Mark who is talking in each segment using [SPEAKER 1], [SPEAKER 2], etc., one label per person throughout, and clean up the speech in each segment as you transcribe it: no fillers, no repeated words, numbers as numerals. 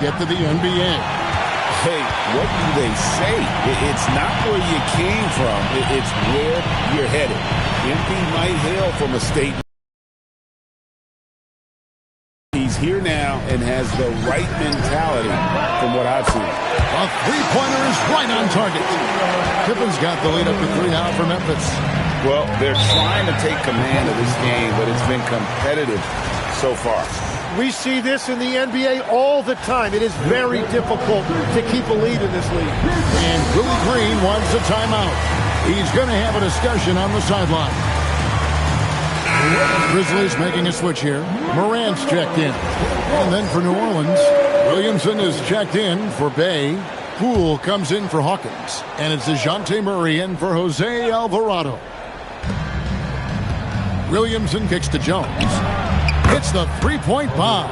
[SPEAKER 1] Get to the NBA.
[SPEAKER 2] Hey, what do they say? It's not where you came from. It's where you're headed. MP might hail from a state. He's here now and has the right mentality from what I've seen.
[SPEAKER 1] A three-pointer is right on target. Pippen's got the lead up to 3 now for Memphis.
[SPEAKER 2] Well, they're trying to take command of this game, but it's been competitive so far.
[SPEAKER 3] We see this in the NBA all the time. It is very difficult to keep a lead in this league.
[SPEAKER 1] And Willie Green wants a timeout. He's going to have a discussion on the sideline. Grizzlies making a switch here. Morant's checked in. And then for New Orleans, Williamson is checked in for Bay. Poole comes in for Hawkins. And it's DeJounte Murray in for Jose Alvarado. Williamson kicks to Jones. Hits the three-point bomb.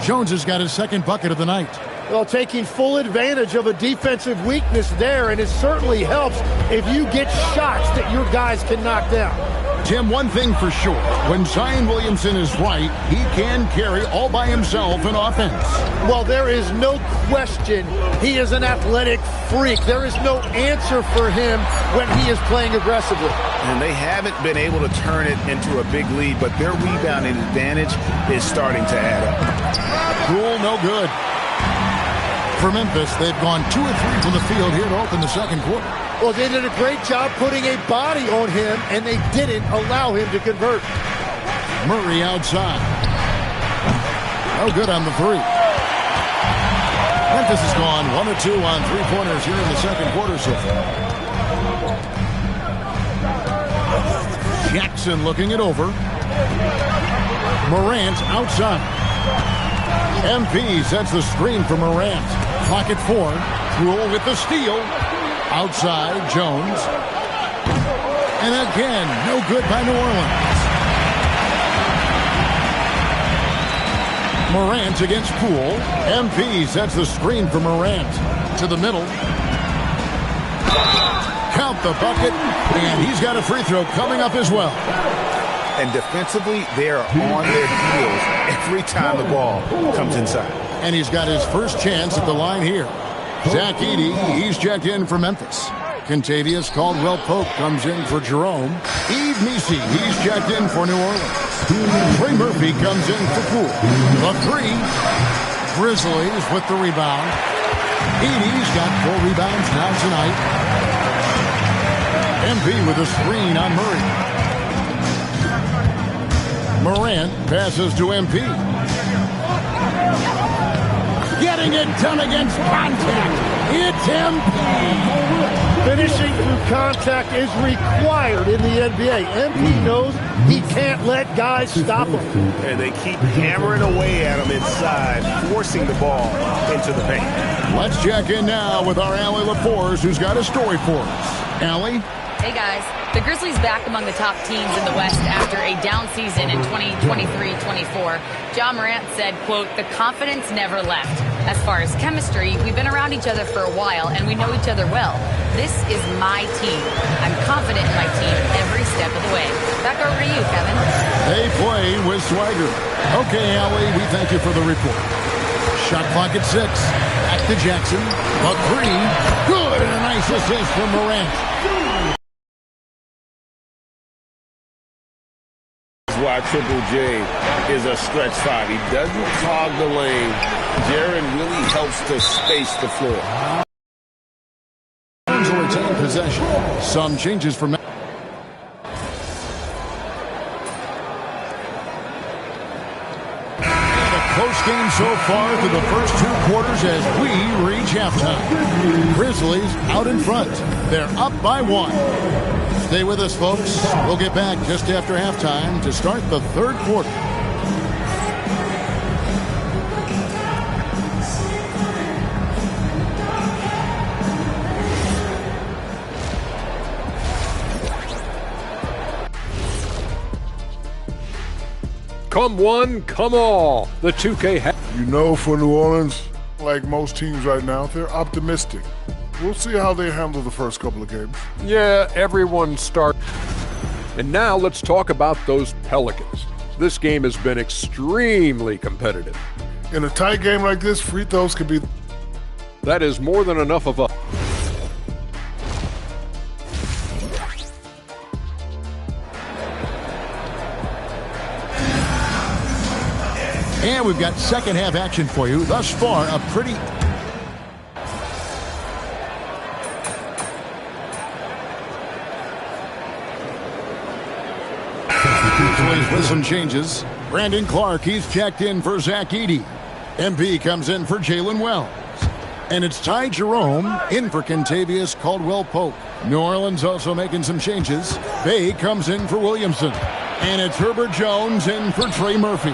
[SPEAKER 1] Jones has got his second bucket of the night.
[SPEAKER 3] Well, taking full advantage of a defensive weakness there, and it certainly helps if you get shots that your guys can knock down.
[SPEAKER 1] Tim, one thing for sure, when Zion Williamson is right, he can carry all by himself in offense.
[SPEAKER 3] Well, there is no question he is an athletic freak. There is no answer for him when he is playing aggressively.
[SPEAKER 2] And they haven't been able to turn it into a big lead, but their rebounding advantage is starting to add up.
[SPEAKER 1] Rule no good. For Memphis, they've gone 2 of 3 from the field here to open the second quarter.
[SPEAKER 3] Well, they did a great job putting a body on him, and they didn't allow him to convert.
[SPEAKER 1] Murray outside. No good on the three. Memphis has gone 1 of 2 on three-pointers here in the second quarter so far. Jackson looking it over. Morant outside. MP sets the screen for Morant. Clock at 4. Poole with the steal. Outside, Jones. And again, no good by New Orleans. Morant against Poole. MP sets the screen for Morant. To the middle. Count the bucket. And he's got a free throw coming up as well.
[SPEAKER 2] And defensively, they are on their heels every time the ball comes inside.
[SPEAKER 1] And he's got his first chance at the line here. Zach Edey, he's checked in for Memphis. Contavious Caldwell-Pope comes in for Jerome. Yves Missi, he's checked in for New Orleans. Trey Murphy comes in for Poole. The three. Grizzlies with the rebound. Edey's got 4 rebounds now tonight. MP with a screen on Murray. Morant passes to MP. Getting it done against contact. It's MP.
[SPEAKER 3] Finishing through contact is required in the NBA. MP knows he can't let guys stop him.
[SPEAKER 2] And they keep hammering away at him inside, forcing the ball into the paint.
[SPEAKER 1] Let's check in now with our Allie LaForce, who's got a story for us. Allie?
[SPEAKER 4] Hey guys, the Grizzlies back among the top teams in the West after a down season in 2023-24. Ja Morant said, quote, "The confidence never left. As far as chemistry, we've been around each other for a while and we know each other well. This is my team. I'm confident in my team every step of the way." Back over to you, Kevin.
[SPEAKER 1] They play with swagger. Okay, Allie, we thank you for the report. Shot clock at 6. Back to Jackson. A 3. Good, and a nice assist from Morant.
[SPEAKER 2] Why Triple J is a stretch 5. He doesn't clog the lane. Jaren really helps to space the floor.
[SPEAKER 1] Will retain possession. Some changes from close game so far through the first 2 quarters as we reach halftime. Grizzlies out in front. They're up by 1. Stay with us, folks. We'll get back just after halftime to start the third quarter.
[SPEAKER 5] Come one, come all. The 2K.
[SPEAKER 6] You know, for New Orleans, like most teams right now, they're optimistic. We'll see how they handle the first couple of games.
[SPEAKER 5] Yeah, everyone starts. And now let's talk about those Pelicans. This game has been extremely competitive.
[SPEAKER 6] In a tight game like this, free throws could be.
[SPEAKER 5] That is more than enough of a...
[SPEAKER 1] And we've got second half action for you. Thus far, a pretty... with some changes. Brandon Clark, he's checked in for Zach Edey. MP comes in for Jalen Wells. And it's Ty Jerome in for Kentavious Caldwell-Pope. New Orleans also making some changes. Bay comes in for Williamson. And it's Herbert Jones in for Trey Murphy.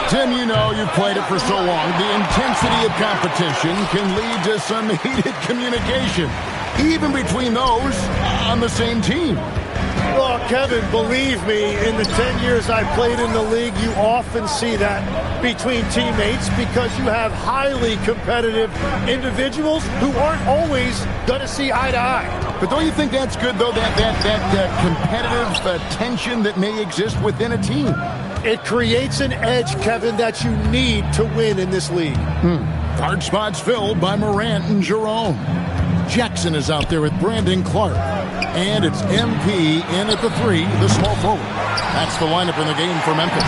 [SPEAKER 1] Tim, you know, you've played it for so long. The intensity of competition can lead to some heated communication, even between those on the same team.
[SPEAKER 3] Well, Kevin, believe me, in the 10 years I played in the league, you often see that between teammates because you have highly competitive individuals who aren't always going to see eye to eye.
[SPEAKER 1] But don't you think that's good, though, that competitive tension that may exist within a team?
[SPEAKER 3] It creates an edge, Kevin, that you need to win in this league.
[SPEAKER 1] Guard spots filled by Morant and Jerome. Jackson is out there with Brandon Clark. And it's MP in at the 3, the small forward. That's the lineup in the game for Memphis.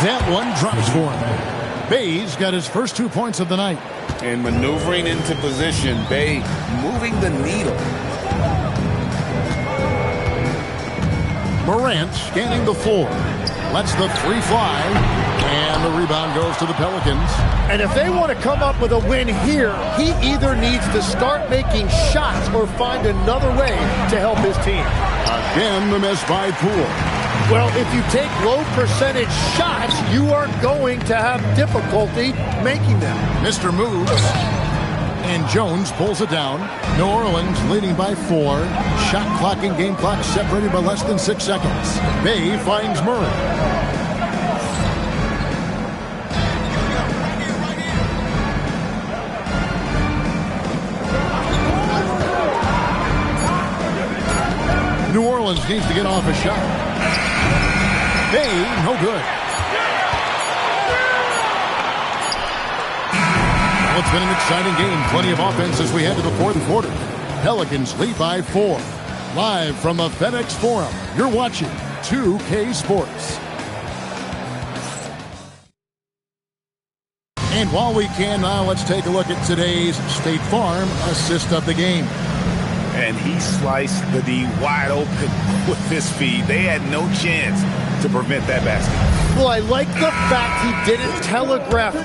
[SPEAKER 1] That one drops for him. Bay's got his first 2 points of the night.
[SPEAKER 2] And maneuvering into position, Bay moving the needle.
[SPEAKER 1] Morant scanning the floor. Lets the 3 fly. And the rebound goes to the Pelicans.
[SPEAKER 3] And if they want to come up with a win here, he either needs to start making shots or find another way to help his team.
[SPEAKER 1] Again, the miss by Poole.
[SPEAKER 3] Well, if you take low percentage shots, you are going to have difficulty making them.
[SPEAKER 1] Mr. moves. And Jones pulls it down. New Orleans leading by 4. Shot clock and game clock separated by less than 6 seconds. Bay finds Murray. New Orleans needs to get off a shot. Bay, no good. Well, it's been an exciting game. Plenty of offense as we head to the fourth quarter. Pelicans lead by 4. Live from the FedEx Forum, you're watching 2K Sports. And while we can now, let's take a look at today's State Farm assist of the game.
[SPEAKER 2] And he sliced the D wide open with his feed. They had no chance to prevent that basket.
[SPEAKER 3] Well, I like the fact he didn't telegraph.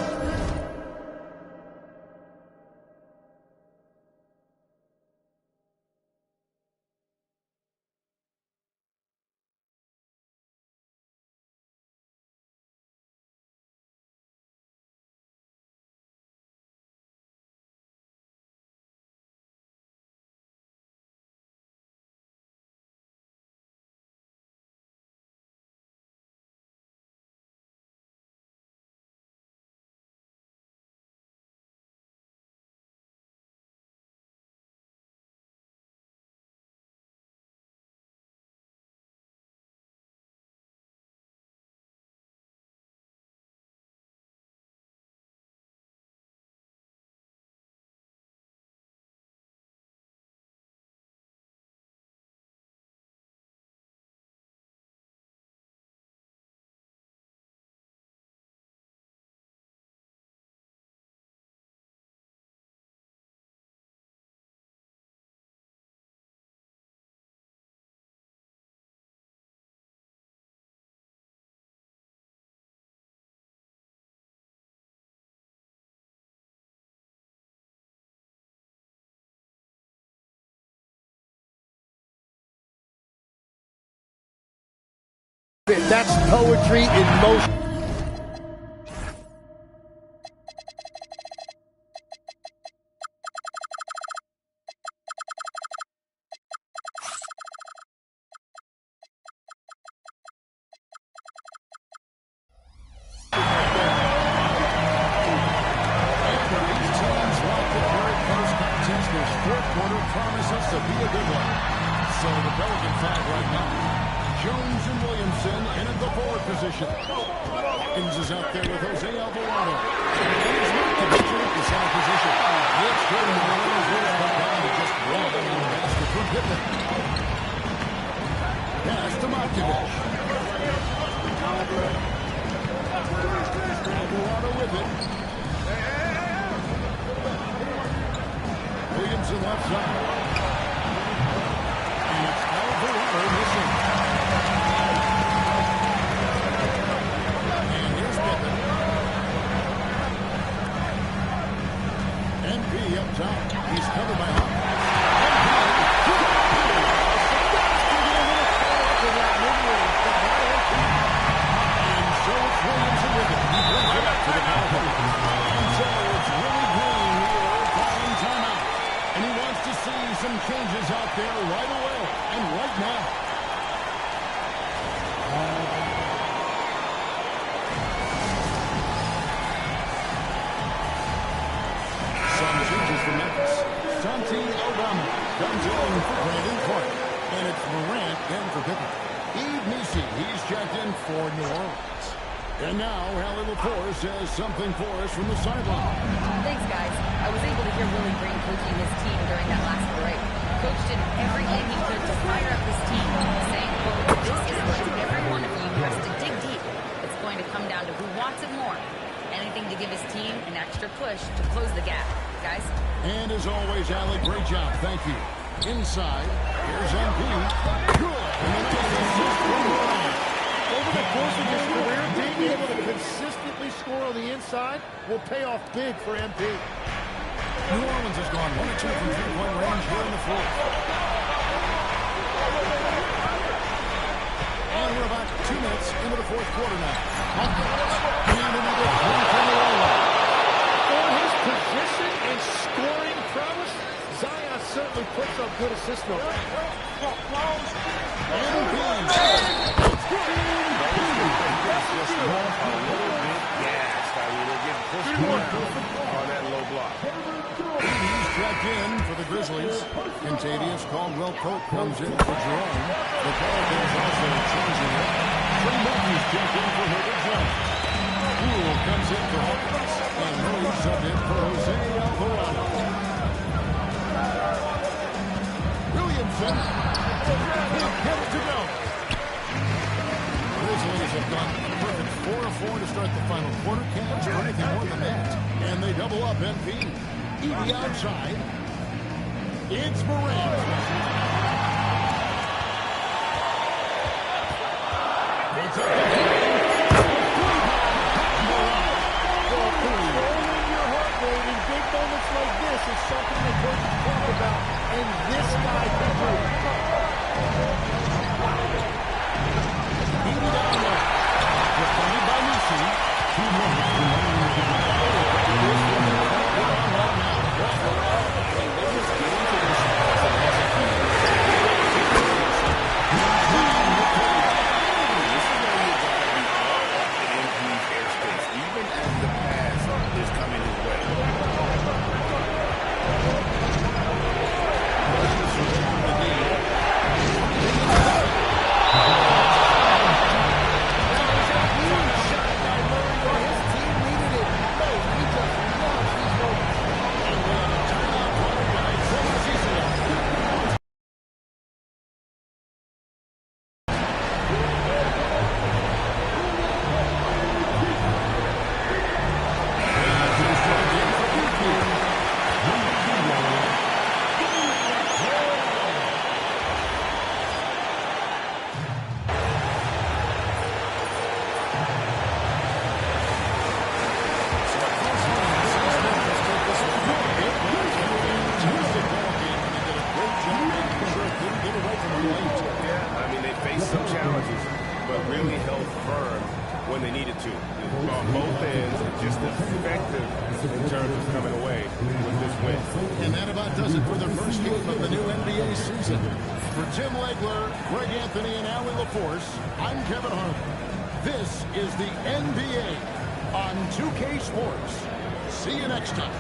[SPEAKER 3] That's poetry in motion.
[SPEAKER 1] Fourth quarter promises to be a good one. So the Pelican flag right now. Jones and Williamson in at the forward position. Hawkins is out there with Jose Alvarado. He's not to get at the center position. It's good. The Marines will come down to just one in the basket for Pippen. Pass to Markovic. Alvarado with it. Williamson left side. And it's Alvarado missing. And here's Pippen. MP up top. He's covered by Hawkins. And so it's Williamson with it. He brings it up to the power play. And so it's Willie Green here calling timeout. And he wants to see some changes out there right away and right now. Some changes for Memphis. Santi Aldama comes in for Brandon Clark. And it's Morant in for Pippen. Yves Missi, he's checked in for New Orleans. And now, Allie LaForce has something for us from the sideline.
[SPEAKER 4] Thanks, guys. I was able to hear Willie Green coaching his team during that last break. Coach did everything he could to fire up his team, saying, quote, "This is where every one of you has to dig deep. It's going to come down to who wants it more. Anything to give his team an extra push to close the gap. Guys."
[SPEAKER 1] And as always, Allie, great job. Thank you. Inside, here's MP. Good. And the nice assist from Bryant.
[SPEAKER 3] Over the course of his career, being able to consistently score on the inside will pay off big for MP.
[SPEAKER 1] New Orleans has gone 1 of 2 from three-point range here in the fourth. And we're about 2 minutes into the fourth quarter now. Hawkins. And another three from the line.
[SPEAKER 3] For his position and scoring prowess, Zion certainly puts up good assist numbers.
[SPEAKER 1] And Green.
[SPEAKER 2] Just a little bit gassed. I mean, they're getting pushed around on that low block.
[SPEAKER 1] He's checked in for the Grizzlies. Contavious Caldwell-Pope comes in for Jerome. The Pelicans also changing it. Trey Murphy's checked in for Herbert Jones. Poole comes in for Hawkins. And Murray subbed in for Jose Alvarado. Williamson. Can't get it to go. Grizzlies have gone a perfect 4 of 4 to start the final quarter. Can't ask for anything more than that. And they double up MP. Edie outside. It's Morant. It's a
[SPEAKER 3] Controlling your heart rate in big moments like this is something that coaches talk about, and this guy can do it.
[SPEAKER 1] Edie down low. Defended by Missi. 2 minutes remaining to go.
[SPEAKER 2] when they needed to. On both ends, just effective in terms of coming away with this win.
[SPEAKER 1] And that about does it for the first game of the new NBA season. For Tim Legler, Greg Anthony, and Allie LaForce, I'm Kevin Harlan. This is the NBA on 2K Sports. See you next time.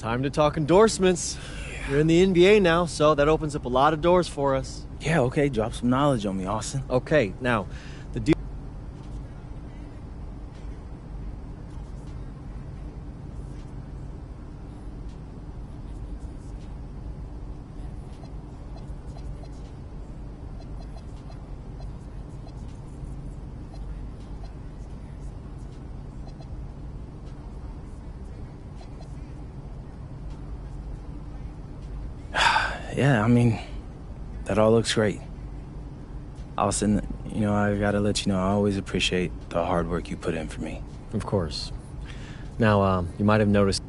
[SPEAKER 7] Time to talk endorsements. You're in the NBA now, so that opens up a lot of doors for us.
[SPEAKER 8] Yeah, okay, drop some knowledge on me, Austin.
[SPEAKER 7] Okay, now, the deal...
[SPEAKER 8] Yeah, I mean, that all looks great. Austin, you know, I gotta let you know, I always appreciate the hard work you put in for me.
[SPEAKER 7] Of course. Now, you might have noticed...